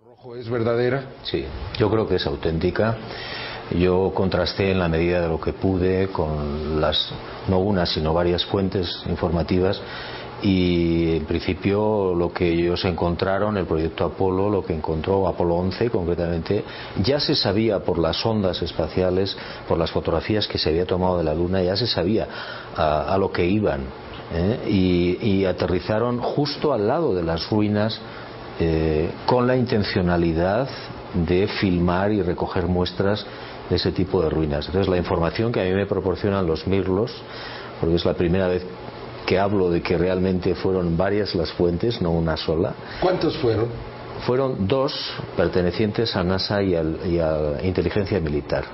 Rojo es verdadera? Sí, yo creo que es auténtica. Yo contrasté en la medida de lo que pude con no una sino varias fuentes informativas, y en principio lo que ellos encontraron, el proyecto Apolo, lo que encontró Apolo 11 concretamente, ya se sabía por las ondas espaciales, por las fotografías que se había tomado de la Luna, ya se sabía a lo que iban, y aterrizaron justo al lado de las ruinas, con la intencionalidad de filmar y recoger muestras de ese tipo de ruinas. Entonces la información que a mí me proporcionan los mirlos, porque es la primera vez que hablo de que realmente fueron varias las fuentes, no una sola. ¿Cuántos fueron? Fueron dos pertenecientes a NASA y a Inteligencia Militar.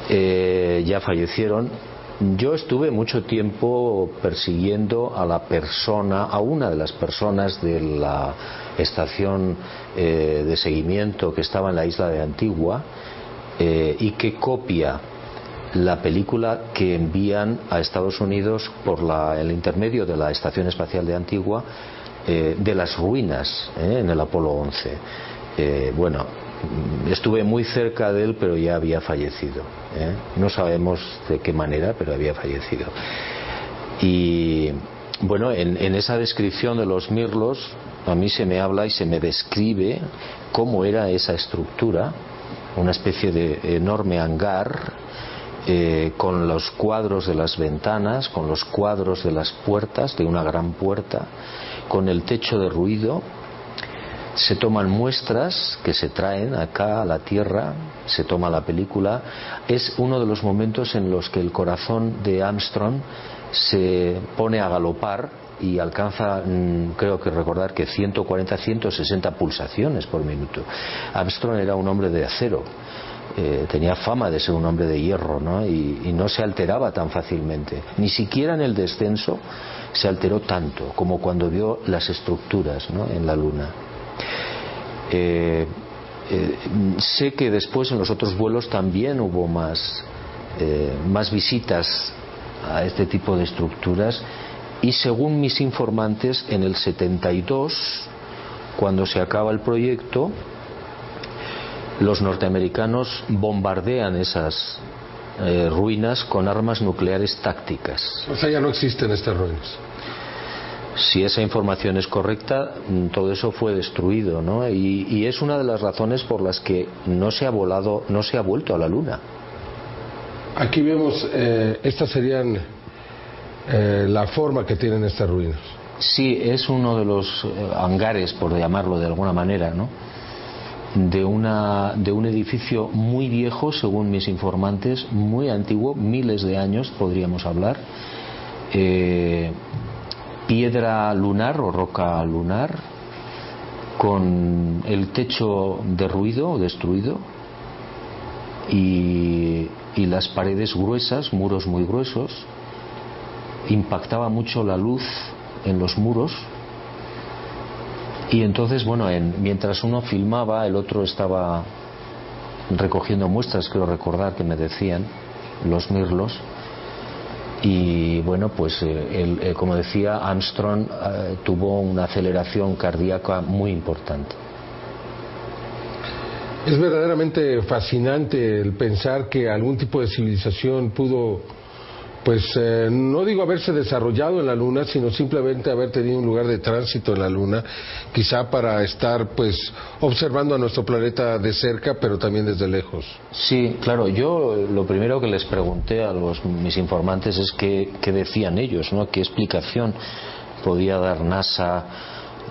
Ya fallecieron. Yo estuve mucho tiempo persiguiendo a una de las personas de la estación de seguimiento que estaba en la isla de Antigua, y que copia la película que envían a Estados Unidos por el intermedio de la Estación Espacial de Antigua, de las ruinas, en el Apolo 11. Bueno, estuve muy cerca de él, pero ya había fallecido, no sabemos de qué manera, pero había fallecido. Y bueno, en esa descripción de los mirlos a mí se me habla y se me describe cómo era esa estructura, una especie de enorme hangar, con los cuadros de las ventanas, con los cuadros de las puertas, de una gran puerta, con el techo de ruido. Se toman muestras que se traen acá a la Tierra, se toma la película. Es uno de los momentos en los que el corazón de Armstrong se pone a galopar y alcanza, creo que recordar que 140, 160 pulsaciones por minuto. Armstrong era un hombre de acero, tenía fama de ser un hombre de hierro, ¿no? Y no se alteraba tan fácilmente, ni siquiera en el descenso se alteró tanto como cuando vio las estructuras, ¿no?, en la Luna. Sé que después en los otros vuelos también hubo más visitas a este tipo de estructuras, y según mis informantes, en el 72, cuando se acaba el proyecto, los norteamericanos bombardean esas ruinas con armas nucleares tácticas. O sea, ya no existen estas ruinas. Si esa información es correcta, todo eso fue destruido, ¿no? Y es una de las razones por las que no se ha vuelto a la Luna. Aquí vemos, estas serían la forma que tienen estas ruinas. Sí, es uno de los hangares, por llamarlo de alguna manera, ¿no?, de un edificio muy viejo, según mis informantes, muy antiguo, miles de años podríamos hablar, piedra lunar o roca lunar, con el techo derruido, destruido, y las paredes gruesas, muros muy gruesos. Impactaba mucho la luz en los muros, y entonces, bueno, mientras uno filmaba, el otro estaba recogiendo muestras, creo recordar que me decían los mirlos. Y bueno, pues como decía, Armstrong tuvo una aceleración cardíaca muy importante. Es verdaderamente fascinante el pensar que algún tipo de civilización pudo, pues no digo haberse desarrollado en la Luna, sino simplemente haber tenido un lugar de tránsito en la Luna, quizá para estar pues observando a nuestro planeta de cerca, pero también desde lejos. Sí, claro. Yo lo primero que les pregunté a mis informantes es qué decían ellos, ¿no?, qué explicación podía dar NASA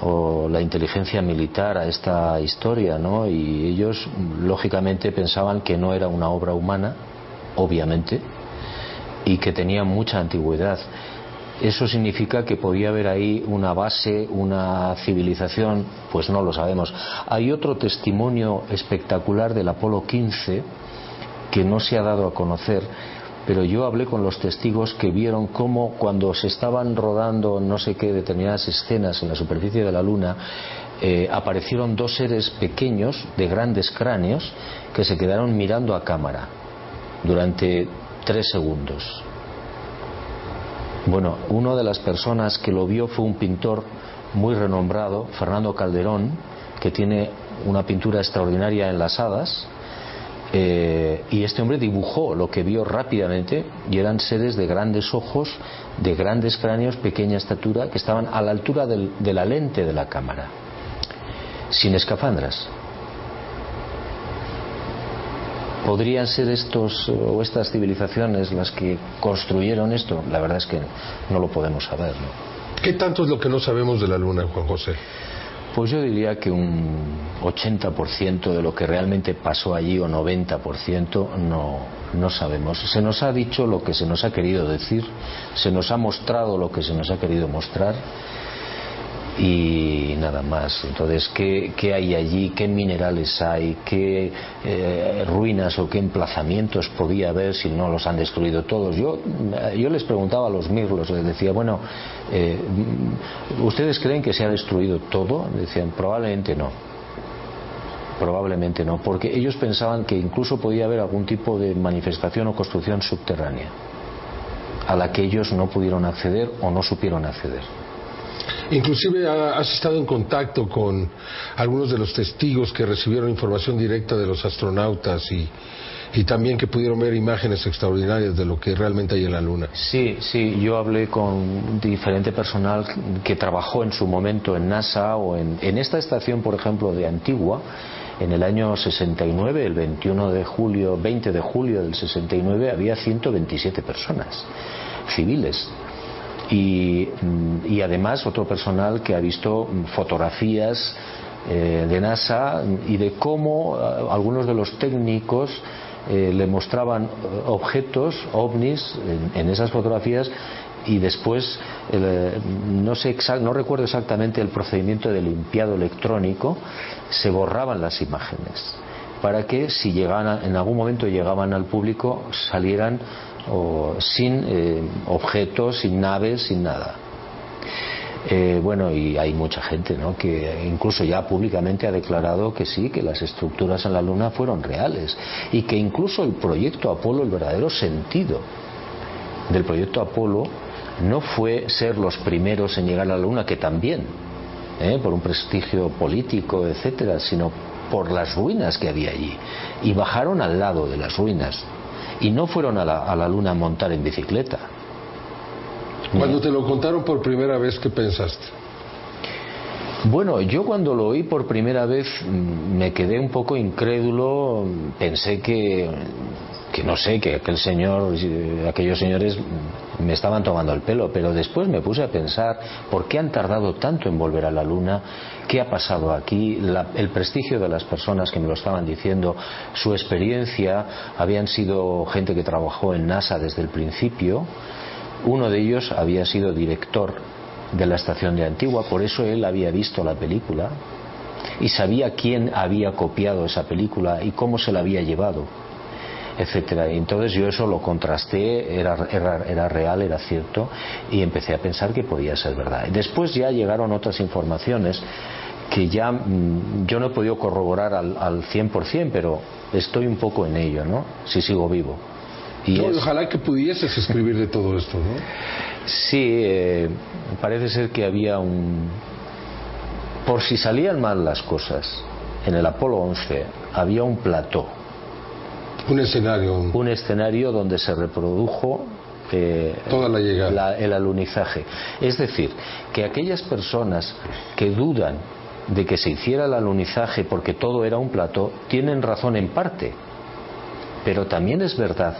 o la inteligencia militar a esta historia, ¿no? Y ellos lógicamente pensaban que no era una obra humana, obviamente, y que tenía mucha antigüedad. ¿Eso significa que podía haber ahí una base, una civilización? Pues no lo sabemos. Hay otro testimonio espectacular del Apolo 15 que no se ha dado a conocer, pero yo hablé con los testigos que vieron cómo, cuando se estaban rodando no sé qué determinadas escenas en la superficie de la Luna, aparecieron dos seres pequeños de grandes cráneos que se quedaron mirando a cámara durante 3 segundos. Bueno, una de las personas que lo vio fue un pintor muy renombrado, Fernando Calderón, que tiene una pintura extraordinaria en las hadas, y este hombre dibujó lo que vio rápidamente, y eran seres de grandes ojos, de grandes cráneos, pequeña estatura, que estaban a la altura de la lente de la cámara, sin escafandras. ¿Podrían ser estos o estas civilizaciones las que construyeron esto? La verdad es que no lo podemos saber, ¿no? ¿Qué tanto es lo que no sabemos de la Luna, Juan José? Pues yo diría que un 80% de lo que realmente pasó allí, o 90%, no sabemos. Se nos ha dicho lo que se nos ha querido decir, se nos ha mostrado lo que se nos ha querido mostrar, y nada más. Entonces, ¿qué hay allí? ¿Qué minerales hay? ¿Qué ruinas o qué emplazamientos podía haber si no los han destruido todos? Yo les preguntaba a los mirlos, les decía, bueno, ¿ustedes creen que se ha destruido todo? Decían, probablemente no, porque ellos pensaban que incluso podía haber algún tipo de manifestación o construcción subterránea a la que ellos no pudieron acceder o no supieron acceder. Inclusive has estado en contacto con algunos de los testigos que recibieron información directa de los astronautas y también que pudieron ver imágenes extraordinarias de lo que realmente hay en la Luna. Sí, yo hablé con diferente personal que trabajó en su momento en NASA o en esta estación, por ejemplo, de Antigua. En el año 69, el 20 de julio del 69, había 127 personas civiles. Y además otro personal que ha visto fotografías de NASA y de cómo algunos de los técnicos le mostraban objetos, ovnis, en esas fotografías, y después no recuerdo exactamente el procedimiento de limpiado electrónico, se borraban las imágenes para que si en algún momento llegaban al público salieran sin objetos, sin naves, sin nada. Bueno, y hay mucha gente, ¿no?, que incluso ya públicamente ha declarado que sí, que las estructuras en la Luna fueron reales, y que incluso el proyecto Apolo, el verdadero sentido del proyecto Apolo no fue ser los primeros en llegar a la Luna, que también, por un prestigio político, etcétera, sino por las ruinas que había allí, y bajaron al lado de las ruinas. Y no fueron a la Luna a montar en bicicleta. Cuando te lo contaron por primera vez, ¿qué pensaste? Bueno, yo cuando lo oí por primera vez me quedé un poco incrédulo. Pensé que no sé, que aquellos señores me estaban tomando el pelo, pero después me puse a pensar por qué han tardado tanto en volver a la Luna, qué ha pasado aquí, el prestigio de las personas que me lo estaban diciendo, su experiencia. Habían sido gente que trabajó en NASA desde el principio. Uno de ellos había sido director de la estación de Antigua, por eso él había visto la película y sabía quién había copiado esa película y cómo se la había llevado, etcétera. Y entonces yo eso lo contrasté, era real, era cierto, y empecé a pensar que podía ser verdad. Después ya llegaron otras informaciones que ya yo no he podido corroborar al 100%, pero estoy un poco en ello, ¿no?, si sigo vivo. Ojalá que pudieses escribir de todo esto, ¿no? Sí, parece ser que había por si salían mal las cosas, en el Apolo 11 había un plató. Un escenario. Un escenario donde se reprodujo toda la llegada. El alunizaje. Es decir, que aquellas personas que dudan de que se hiciera el alunizaje porque todo era un plató, tienen razón en parte. Pero también es verdad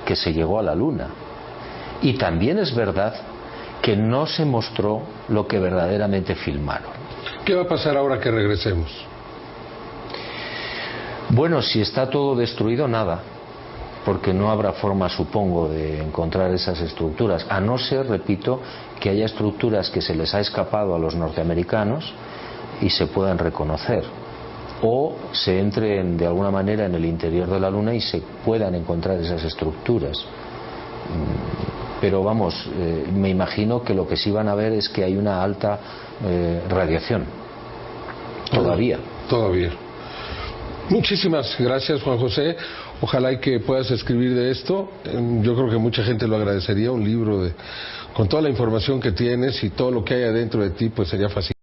que se llegó a la Luna. Y también es verdad que no se mostró lo que verdaderamente filmaron. ¿Qué va a pasar ahora que regresemos? Bueno, si está todo destruido, nada, porque no habrá forma, supongo, de encontrar esas estructuras, a no ser, repito, que haya estructuras que se les ha escapado a los norteamericanos y se puedan reconocer, o se entren de alguna manera en el interior de la Luna y se puedan encontrar esas estructuras. Pero vamos, me imagino que lo que sí van a ver es que hay una alta radiación todavía. Muchísimas gracias, Juan José. Ojalá y que puedas escribir de esto. Yo creo que mucha gente lo agradecería, un libro con toda la información que tienes y todo lo que hay adentro de ti, pues sería fácil.